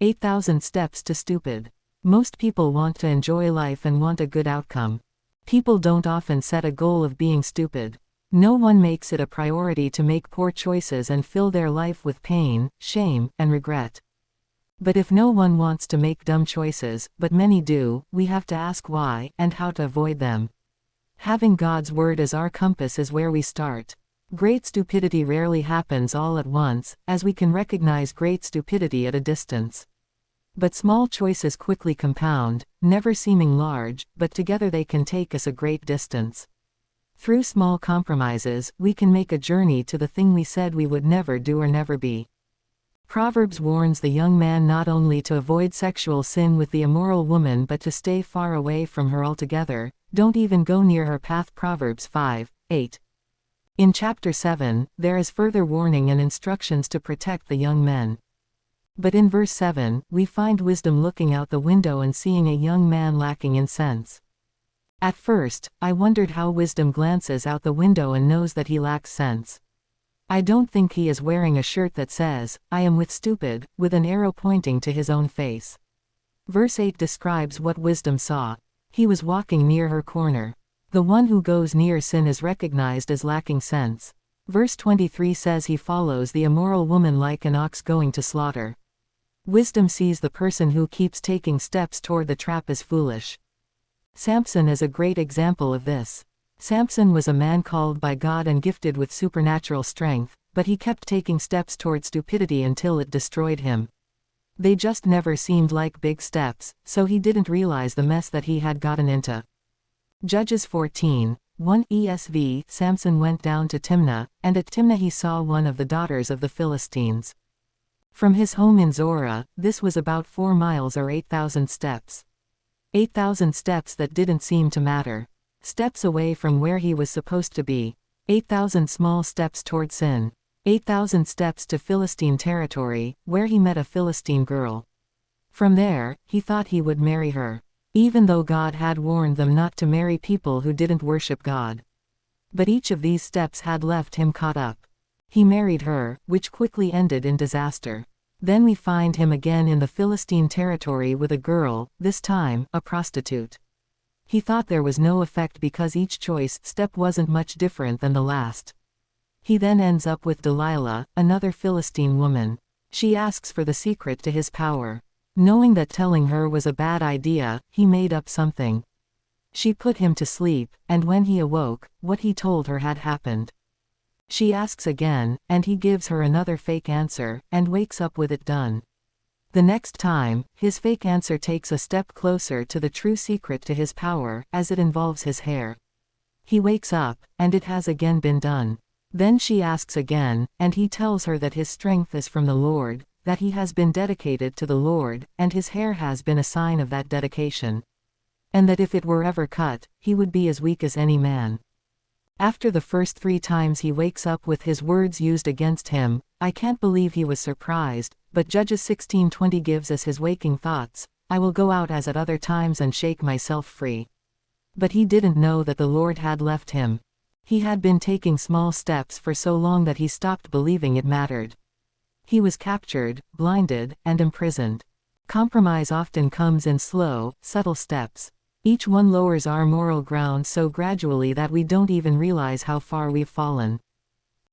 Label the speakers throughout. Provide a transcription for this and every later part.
Speaker 1: 8,000 Steps to Stupid. Most people want to enjoy life and want a good outcome. People don't often set a goal of being stupid. No one makes it a priority to make poor choices and fill their life with pain, shame, and regret. But if no one wants to make dumb choices, but many do, we have to ask why, and how to avoid them. Having God's Word as our compass is where we start. Great stupidity rarely happens all at once, as we can recognize great stupidity at a distance. But small choices quickly compound, never seeming large, but together they can take us a great distance. Through small compromises, we can make a journey to the thing we said we would never do or never be. Proverbs warns the young man not only to avoid sexual sin with the immoral woman but to stay far away from her altogether. Don't even go near her path. Proverbs 5:8. In chapter 7, there is further warning and instructions to protect the young men. But in verse 7, we find wisdom looking out the window and seeing a young man lacking in sense. At first, I wondered how wisdom glances out the window and knows that he lacks sense. I don't think he is wearing a shirt that says, "I am with stupid," with an arrow pointing to his own face. Verse 8 describes what wisdom saw. He was walking near her corner. The one who goes near sin is recognized as lacking sense. Verse 23 says he follows the immoral woman like an ox going to slaughter. Wisdom sees the person who keeps taking steps toward the trap as foolish. Samson is a great example of this. Samson was a man called by God and gifted with supernatural strength, but he kept taking steps toward stupidity until it destroyed him. They just never seemed like big steps, so he didn't realize the mess that he had gotten into. Judges 14:1 ESV. Samson went down to Timnah, and at Timnah he saw one of the daughters of the Philistines. From his home in Zorah, this was about 4 miles or 8,000 steps. 8,000 steps that didn't seem to matter. Steps away from where he was supposed to be. 8,000 small steps toward sin. 8,000 steps to Philistine territory, where he met a Philistine girl. From there, he thought he would marry her. Even though God had warned them not to marry people who didn't worship God. But each of these steps had left him caught up. He married her, which quickly ended in disaster. Then we find him again in the Philistine territory with a girl, this time, a prostitute. He thought there was no effect because each choice step wasn't much different than the last. He then ends up with Delilah, another Philistine woman. She asks for the secret to his power. Knowing that telling her was a bad idea, he made up something. She put him to sleep, and when he awoke, what he told her had happened. She asks again, and he gives her another fake answer, and wakes up with it done. The next time, his fake answer takes a step closer to the true secret to his power, as it involves his hair. He wakes up, and it has again been done. Then she asks again, and he tells her that his strength is from the Lord, that he has been dedicated to the Lord, and his hair has been a sign of that dedication. And that if it were ever cut, he would be as weak as any man. After the first 3 times he wakes up with his words used against him. I can't believe he was surprised, but Judges 16:20 gives us his waking thoughts. I will go out as at other times and shake myself free. But he didn't know that the Lord had left him. He had been taking small steps for so long that he stopped believing it mattered. He was captured, blinded, and imprisoned. Compromise often comes in slow, subtle steps. Each one lowers our moral ground so gradually that we don't even realize how far we've fallen.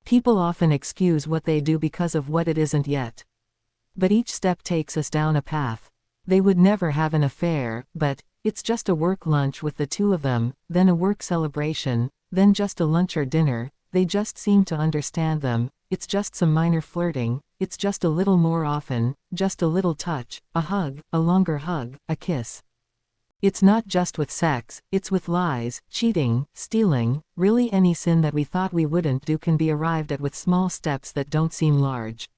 Speaker 1: People often excuse what they do because of what it isn't yet. But each step takes us down a path. They would never have an affair, but it's just a work lunch with the 2 of them, then a work celebration, then just a lunch or dinner. They just seem to understand them. It's just some minor flirting. It's just a little more often, just a little touch, a hug, a longer hug, a kiss. It's not just with sex, it's with lies, cheating, stealing. Really any sin that we thought we wouldn't do can be arrived at with small steps that don't seem large.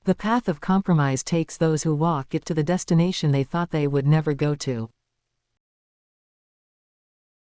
Speaker 1: The path of compromise takes those who walk it to the destination they thought they would never go to.